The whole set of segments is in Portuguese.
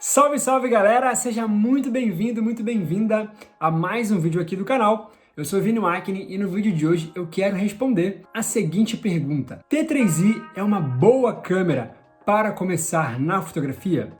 Salve, salve galera! Seja muito bem-vindo, muito bem-vinda a mais um vídeo aqui do canal. Eu sou Vini Wacni e no vídeo de hoje eu quero responder a seguinte pergunta: T3i é uma boa câmera para começar na fotografia?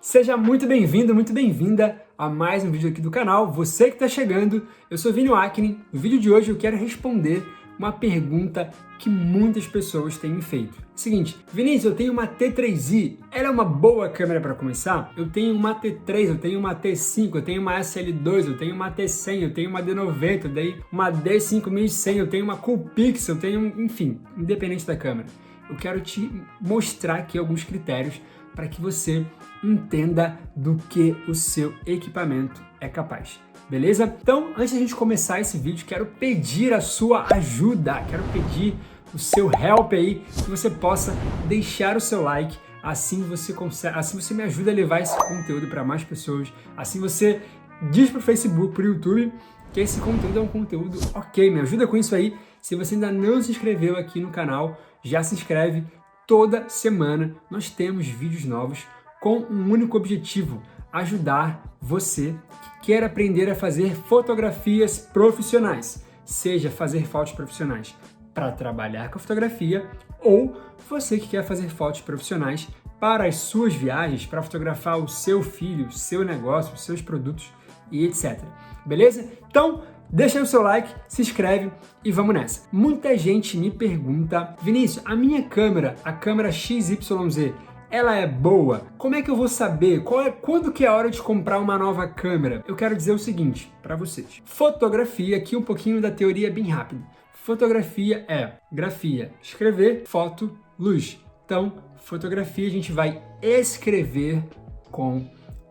Seja muito bem-vindo, muito bem-vinda a mais um vídeo aqui do canal. Você que está chegando, eu sou Vini Wacni. No vídeo de hoje eu quero responder uma pergunta que muitas pessoas têm me feito. Seguinte, Vinícius, eu tenho uma T3i, ela é uma boa câmera para começar? Eu tenho uma T3, eu tenho uma T5, eu tenho uma SL2, eu tenho uma T100, eu tenho uma D90, eu tenho uma D5100, eu tenho uma Coolpix, eu tenho, enfim, independente da câmera. Eu quero te mostrar aqui alguns critérios para que você entenda do que o seu equipamento é capaz. Beleza? Então, antes de a gente começar esse vídeo, quero pedir a sua ajuda, quero pedir o seu help aí, que você possa deixar o seu like, assim você me ajuda a levar esse conteúdo para mais pessoas, assim você diz pro Facebook, pro YouTube, que esse conteúdo é um conteúdo ok, me ajuda com isso aí. Se você ainda não se inscreveu aqui no canal, já se inscreve. Toda semana nós temos vídeos novos com um único objetivo: ajudar você que quer aprender a fazer fotografias profissionais, seja fazer fotos profissionais para trabalhar com a fotografia ou você que quer fazer fotos profissionais para as suas viagens, para fotografar o seu filho, o seu negócio, os seus produtos e etc. Beleza? Então, deixa aí o seu like, se inscreve e vamos nessa. Muita gente me pergunta: Vinícius, a minha câmera, a câmera XYZ, ela é boa? Como é que eu vou saber? Quando que é a hora de comprar uma nova câmera? Eu quero dizer o seguinte para vocês. Fotografia, aqui um pouquinho da teoria bem rápido. Fotografia é grafia, escrever, foto, luz. Então, fotografia a gente vai escrever com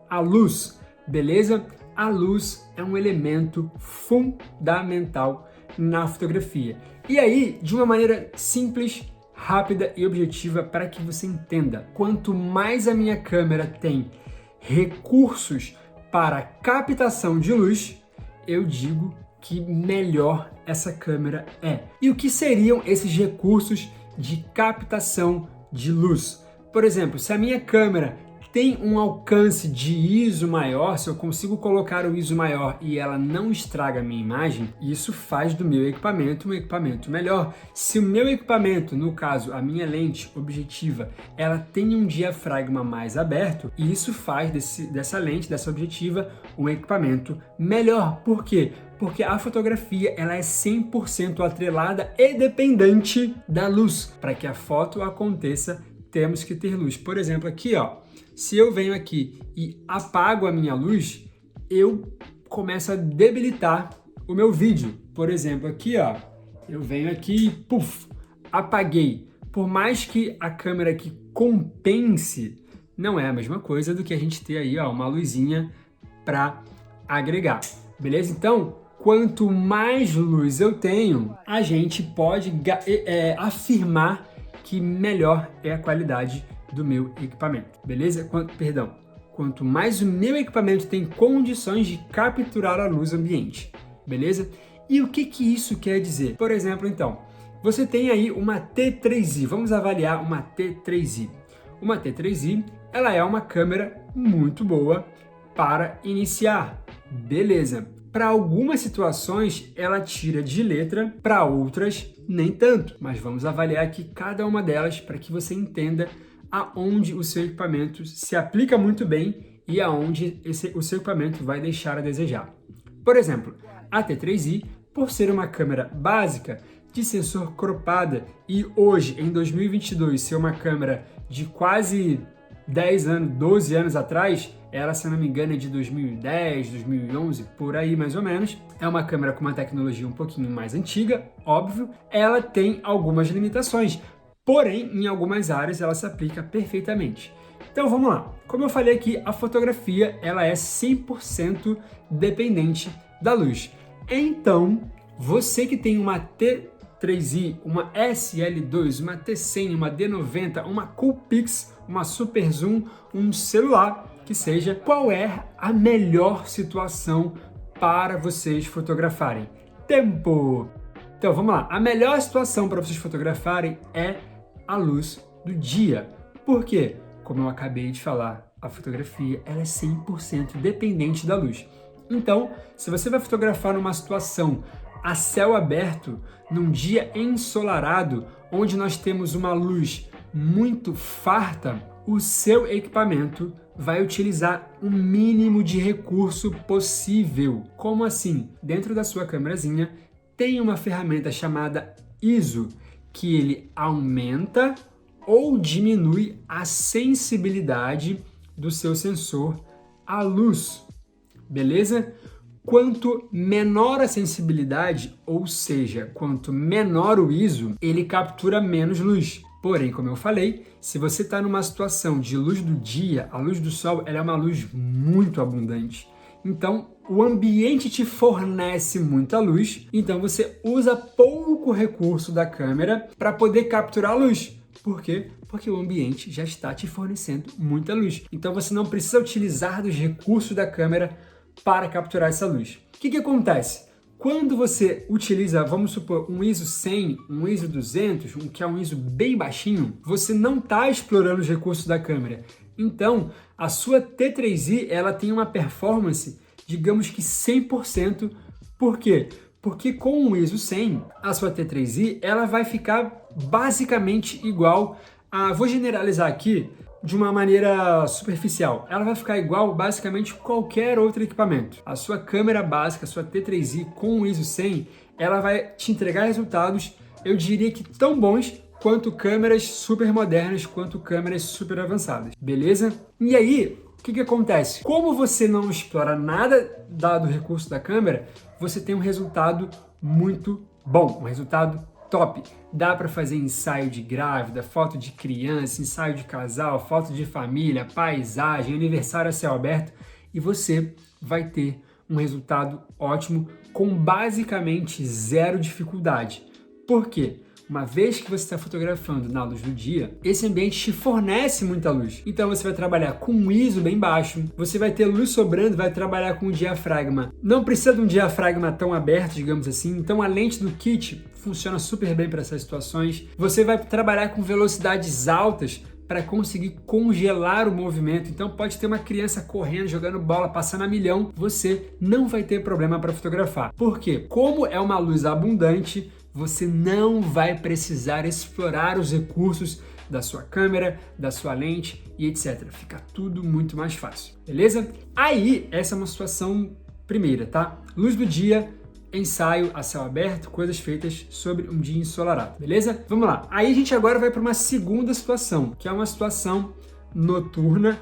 a luz, beleza? A luz é um elemento fundamental na fotografia. E aí, de uma maneira simples, rápida e objetiva para que você entenda, quanto mais a minha câmera tem recursos para captação de luz, eu digo que melhor essa câmera é. E o que seriam esses recursos de captação de luz? Por exemplo, se a minha câmera tem um alcance de ISO maior, se eu consigo colocar o ISO maior e ela não estraga a minha imagem, isso faz do meu equipamento um equipamento melhor. Se o meu equipamento, no caso a minha lente objetiva, ela tem um diafragma mais aberto, isso faz dessa lente, dessa objetiva, um equipamento melhor. Por quê? Porque a fotografia ela é 100% atrelada e dependente da luz. Para que a foto aconteça, temos que ter luz. Por exemplo, aqui, ó, se eu venho aqui e apago a minha luz, eu começo a debilitar o meu vídeo. Por exemplo, aqui, ó, eu venho aqui e puf, apaguei. Por mais que a câmera aqui compense, não é a mesma coisa do que a gente ter aí, ó, uma luzinha para agregar. Beleza? Então, quanto mais luz eu tenho, a gente pode afirmar que melhor é a qualidade do meu equipamento, beleza? Quanto mais o meu equipamento tem condições de capturar a luz ambiente, beleza? E o que isso quer dizer? Por exemplo, então, você tem aí uma T3i, vamos avaliar uma T3i. Uma T3i, ela é uma câmera muito boa para iniciar, beleza? Para algumas situações, ela tira de letra, para outras, nem tanto. Mas vamos avaliar aqui cada uma delas para que você entenda aonde o seu equipamento se aplica muito bem e aonde o seu equipamento vai deixar a desejar. Por exemplo, a T3i, por ser uma câmera básica, de sensor cropada e hoje, em 2022, ser uma câmera de quase 10 anos, 12 anos atrás, ela, se eu não me engano, é de 2010, 2011, por aí mais ou menos. É uma câmera com uma tecnologia um pouquinho mais antiga, óbvio. Ela tem algumas limitações, porém, em algumas áreas ela se aplica perfeitamente. Então vamos lá. Como eu falei aqui, a fotografia ela é 100% dependente da luz. Então, você que tem uma T3i, uma SL2, uma T100, uma D90, uma Coolpix, uma Super Zoom, um celular que seja, qual é a melhor situação para vocês fotografarem? Tempo! Então vamos lá, a melhor situação para vocês fotografarem é a luz do dia. Por quê? como eu acabei de falar, a fotografia ela é 100% dependente da luz. Então, se você vai fotografar numa situação a céu aberto, num dia ensolarado, onde nós temos uma luz muito farta, o seu equipamento vai utilizar o mínimo de recurso possível. Como assim? Dentro da sua câmerazinha tem uma ferramenta chamada ISO, que ele aumenta ou diminui a sensibilidade do seu sensor à luz, beleza? Quanto menor a sensibilidade, ou seja, quanto menor o ISO, ele captura menos luz. Porém, como eu falei, se você está numa situação de luz do dia, a luz do sol ela é uma luz muito abundante. Então, o ambiente te fornece muita luz, então você usa pouco recurso da câmera para poder capturar a luz. Por quê? Porque o ambiente já está te fornecendo muita luz. Então, você não precisa utilizar dos recursos da câmera para capturar essa luz. O que acontece? Quando você utiliza, vamos supor, um ISO 100, um ISO 200, que é um ISO bem baixinho, você não está explorando os recursos da câmera. Então, a sua T3i ela tem uma performance, digamos que 100%. Por quê? Porque com o ISO 100, a sua T3i ela vai ficar basicamente igual a... Vou generalizar aqui de uma maneira superficial. Ela vai ficar igual basicamente qualquer outro equipamento. A sua câmera básica, a sua T3i com o ISO 100, ela vai te entregar resultados, eu diria que tão bons quanto câmeras super modernas, quanto câmeras super avançadas, beleza? E aí, o que acontece? Como você não explora nada dado o recurso da câmera, você tem um resultado muito bom, um resultado top. Dá para fazer ensaio de grávida, foto de criança, ensaio de casal, foto de família, paisagem, aniversário a céu aberto, e você vai ter um resultado ótimo com basicamente zero dificuldade. Por quê? Uma vez que você está fotografando na luz do dia, esse ambiente te fornece muita luz. Então você vai trabalhar com um ISO bem baixo, você vai ter luz sobrando, vai trabalhar com um diafragma. Não precisa de um diafragma tão aberto, digamos assim. Então a lente do kit funciona super bem para essas situações. Você vai trabalhar com velocidades altas para conseguir congelar o movimento. Então pode ter uma criança correndo, jogando bola, passando a milhão, você não vai ter problema para fotografar. Por quê? Como é uma luz abundante, você não vai precisar explorar os recursos da sua câmera, da sua lente e etc. Fica tudo muito mais fácil, beleza? Aí, essa é uma situação primeira, tá? Luz do dia, ensaio a céu aberto, coisas feitas sobre um dia ensolarado, beleza? Vamos lá. Aí a gente agora vai para uma segunda situação, que é uma situação noturna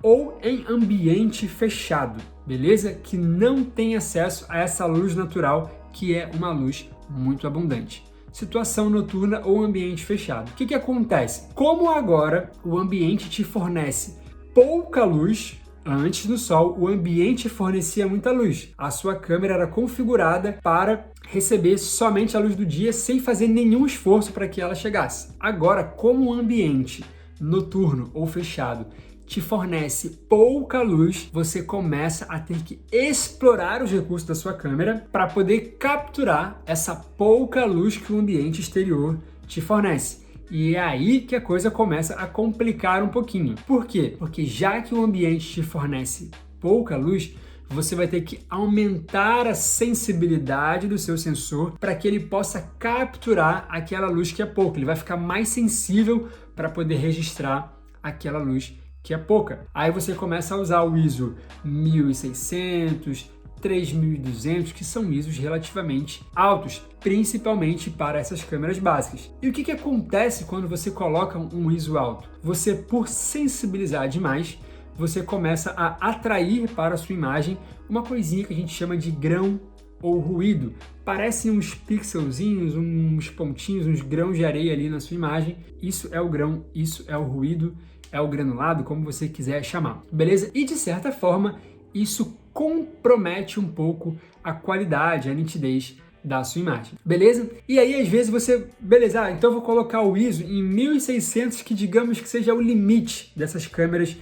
ou em ambiente fechado, beleza? Que não tem acesso a essa luz natural, que é uma luz muito abundante. Situação noturna ou ambiente fechado. O que acontece? Como agora o ambiente te fornece pouca luz, antes do sol o ambiente fornecia muita luz. A sua câmera era configurada para receber somente a luz do dia sem fazer nenhum esforço para que ela chegasse. Agora, como o ambiente noturno ou fechado te fornece pouca luz, você começa a ter que explorar os recursos da sua câmera para poder capturar essa pouca luz que o ambiente exterior te fornece. E é aí que a coisa começa a complicar um pouquinho. Por quê? Porque já que o ambiente te fornece pouca luz, você vai ter que aumentar a sensibilidade do seu sensor para que ele possa capturar aquela luz que é pouca. Ele vai ficar mais sensível para poder registrar aquela luz que é pouca. Aí você começa a usar o ISO 1600, 3200, que são ISOs relativamente altos, principalmente para essas câmeras básicas. E o que acontece quando você coloca um ISO alto? Você, por sensibilizar demais, você começa a atrair para a sua imagem uma coisinha que a gente chama de grão ou ruído. Parecem uns pixelzinhos, uns pontinhos, uns grãos de areia ali na sua imagem. Isso é o grão, isso é o ruído, é o granulado, como você quiser chamar, beleza? E de certa forma, isso compromete um pouco a qualidade, a nitidez da sua imagem, beleza? E aí, às vezes, beleza, então eu vou colocar o ISO em 1600, que digamos que seja o limite dessas câmeras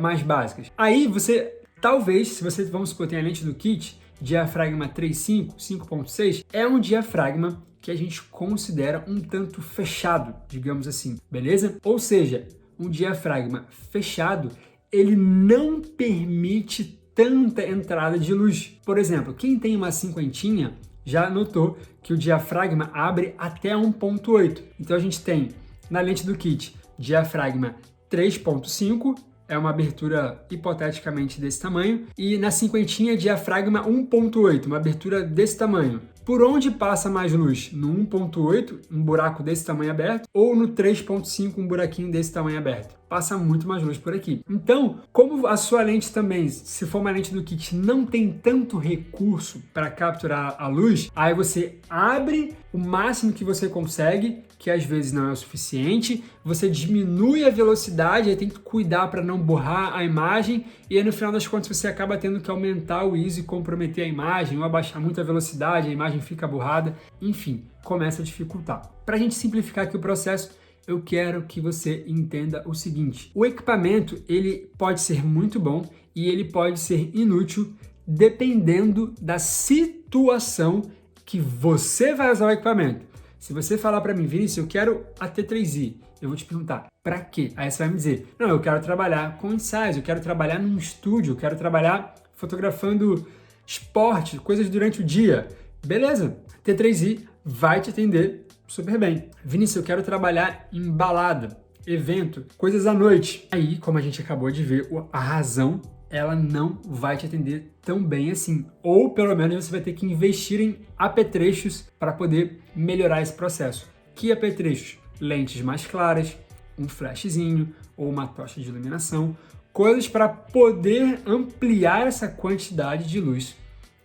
mais básicas. Aí você, talvez, se você, vamos supor, tem a lente do kit, diafragma 3.5, 5.6, é um diafragma que a gente considera um tanto fechado, digamos assim, beleza? Ou seja, um diafragma fechado, ele não permite tanta entrada de luz. Por exemplo, quem tem uma cinquentinha já notou que o diafragma abre até 1.8. Então a gente tem na lente do kit diafragma 3.5, é uma abertura hipoteticamente desse tamanho, e na cinquentinha diafragma 1.8, uma abertura desse tamanho. Por onde passa mais luz? No 1.8, um buraco desse tamanho aberto, ou no 3.5, um buraquinho desse tamanho aberto? Passa muito mais luz por aqui. Então, como a sua lente também, se for uma lente do kit, não tem tanto recurso para capturar a luz, aí você abre o máximo que você consegue, que às vezes não é o suficiente, você diminui a velocidade, aí tem que cuidar para não borrar a imagem, e aí no final das contas você acaba tendo que aumentar o ISO e comprometer a imagem, ou abaixar muito a velocidade, a imagem fica borrada, enfim, começa a dificultar. Para a gente simplificar aqui o processo, eu quero que você entenda o seguinte: o equipamento ele pode ser muito bom e ele pode ser inútil dependendo da situação que você vai usar o equipamento. Se você falar para mim, Vinícius, eu quero a T3i, eu vou te perguntar, para quê? Aí você vai me dizer, não, eu quero trabalhar com ensaios, eu quero trabalhar num estúdio, eu quero trabalhar fotografando esporte, coisas durante o dia. Beleza, T3i vai te atender super bem. Vinícius, eu quero trabalhar em balada, evento, coisas à noite. Aí, como a gente acabou de ver, a razão, ela não vai te atender tão bem assim. Ou, pelo menos, você vai ter que investir em apetrechos para poder melhorar esse processo. Que apetrechos? Lentes mais claras, um flashzinho ou uma tocha de iluminação. Coisas para poder ampliar essa quantidade de luz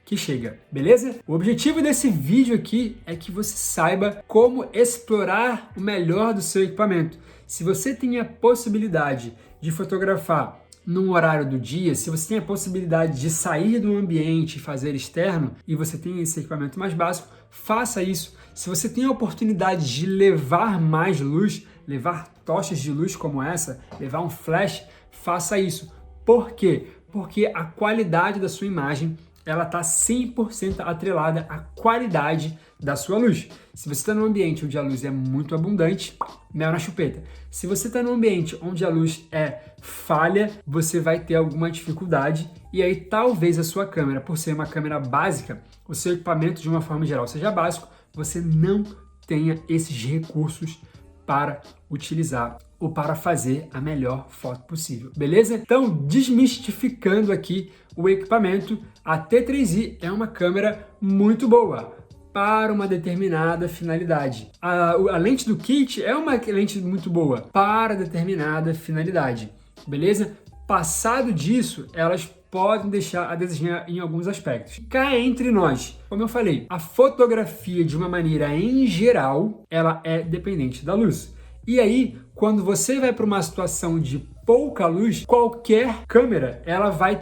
que chega, beleza? O objetivo desse vídeo aqui é que você saiba como explorar o melhor do seu equipamento. Se você tem a possibilidade de fotografar num horário do dia, se você tem a possibilidade de sair do ambiente e fazer externo, e você tem esse equipamento mais básico, faça isso. Se você tem a oportunidade de levar mais luz, levar tochas de luz como essa, levar um flash, faça isso. Por quê? Porque a qualidade da sua imagem ela está 100% atrelada à qualidade da sua luz. Se você está num ambiente onde a luz é muito abundante, mel na chupeta. Se você está num ambiente onde a luz é falha, você vai ter alguma dificuldade e aí talvez a sua câmera, por ser uma câmera básica, o seu equipamento de uma forma geral seja básico, você não tenha esses recursos para utilizar ou para fazer a melhor foto possível, beleza? Então, desmistificando aqui o equipamento, a T3i é uma câmera muito boa para uma determinada finalidade. A lente do kit é uma lente muito boa para determinada finalidade, beleza? Passado disso, elas podem deixar a desejar em alguns aspectos. Cá entre nós, como eu falei, a fotografia de uma maneira em geral, ela é dependente da luz. E aí, quando você vai para uma situação de pouca luz, qualquer câmera, ela vai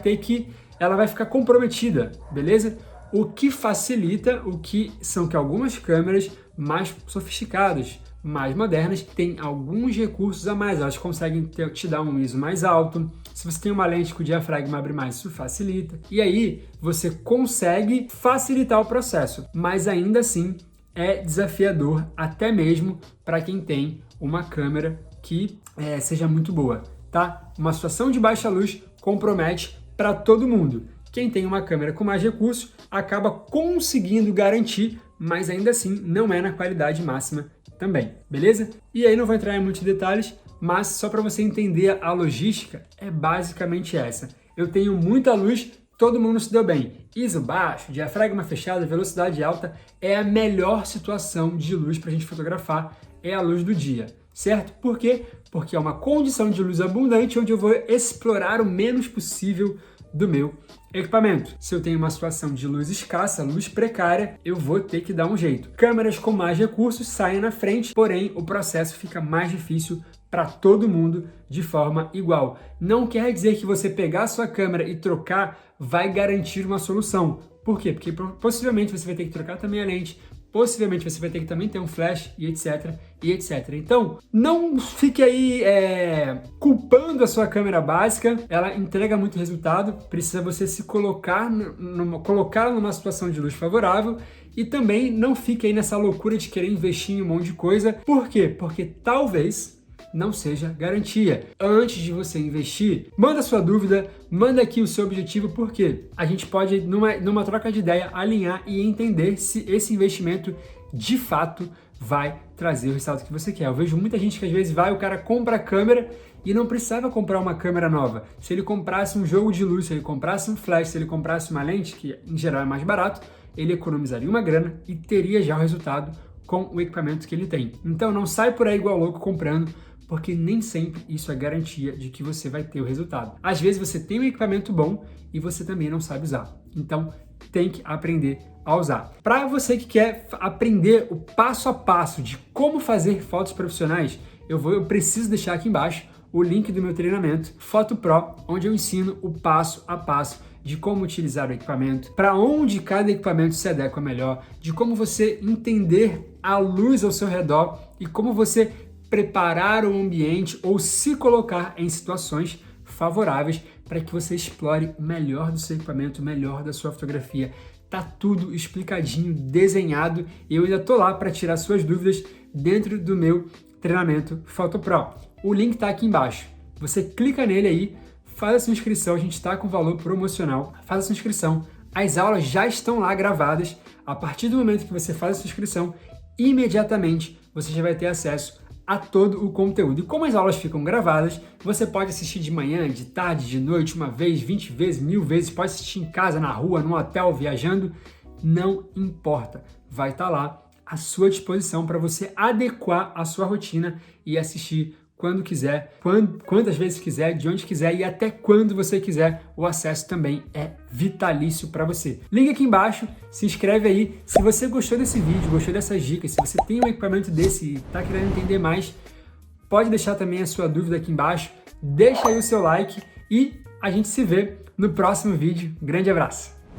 ficar comprometida, beleza? O que facilita, que algumas câmeras mais sofisticadas, mais modernas, têm alguns recursos a mais, elas conseguem te dar um ISO mais alto. Se você tem uma lente que o diafragma abre mais, isso facilita. E aí, você consegue facilitar o processo, mas ainda assim é desafiador até mesmo para quem tem uma câmera que seja muito boa, tá? Uma situação de baixa luz compromete para todo mundo. Quem tem uma câmera com mais recursos acaba conseguindo garantir, mas ainda assim não é na qualidade máxima também, beleza? E aí não vou entrar em muitos detalhes, mas só para você entender a logística, é basicamente essa. Eu tenho muita luz, todo mundo se deu bem. ISO baixo, diafragma fechado, velocidade alta, é a melhor situação de luz para a gente fotografar, é a luz do dia, certo? Por quê? Porque é uma condição de luz abundante onde eu vou explorar o menos possível do meu equipamento. Se eu tenho uma situação de luz escassa, luz precária, eu vou ter que dar um jeito. Câmeras com mais recursos saem na frente, porém o processo fica mais difícil para todo mundo de forma igual. Não quer dizer que você pegar a sua câmera e trocar vai garantir uma solução. Por quê? Porque possivelmente você vai ter que trocar também a lente, possivelmente você vai ter que também ter um flash e etc, e etc. Então, não fique aí culpando a sua câmera básica, ela entrega muito resultado, precisa você se colocar numa situação de luz favorável e também não fique aí nessa loucura de querer investir em um monte de coisa. Por quê? Porque talvez não seja garantia. Antes de você investir, manda sua dúvida, manda aqui o seu objetivo, porque a gente pode, numa troca de ideia, alinhar e entender se esse investimento de fato vai trazer o resultado que você quer. Eu vejo muita gente que às vezes o cara compra a câmera e não precisava comprar uma câmera nova. Se ele comprasse um jogo de luz, se ele comprasse um flash, se ele comprasse uma lente, que em geral é mais barato, ele economizaria uma grana e teria já o resultado com o equipamento que ele tem. Então não sai por aí igual louco comprando, porque nem sempre isso é garantia de que você vai ter o resultado. Às vezes você tem um equipamento bom e você também não sabe usar. Então tem que aprender a usar. Para você que quer aprender o passo a passo de como fazer fotos profissionais, eu preciso deixar aqui embaixo o link do meu treinamento Foto Pro, onde eu ensino o passo a passo de como utilizar o equipamento, para onde cada equipamento se adequa melhor, de como você entender a luz ao seu redor e como você preparar o ambiente ou se colocar em situações favoráveis para que você explore o melhor do seu equipamento, o melhor da sua fotografia. Tá tudo explicadinho, desenhado, e eu ainda tô lá para tirar suas dúvidas dentro do meu treinamento Foto Pro. O link tá aqui embaixo. Você clica nele aí, faz a sua inscrição, a gente está com valor promocional, faz a sua inscrição. As aulas já estão lá gravadas. A partir do momento que você faz a sua inscrição, imediatamente você já vai ter acesso a todo o conteúdo. E como as aulas ficam gravadas, você pode assistir de manhã, de tarde, de noite, uma vez, 20 vezes, 1000 vezes, pode assistir em casa, na rua, no hotel, viajando, não importa. Vai estar lá à sua disposição para você adequar a sua rotina e assistir quando quiser, quantas vezes quiser, de onde quiser e até quando você quiser. O acesso também é vitalício para você. Liga aqui embaixo, se inscreve aí. Se você gostou desse vídeo, gostou dessas dicas, se você tem um equipamento desse e está querendo entender mais, pode deixar também a sua dúvida aqui embaixo. Deixa aí o seu like e a gente se vê no próximo vídeo. Grande abraço!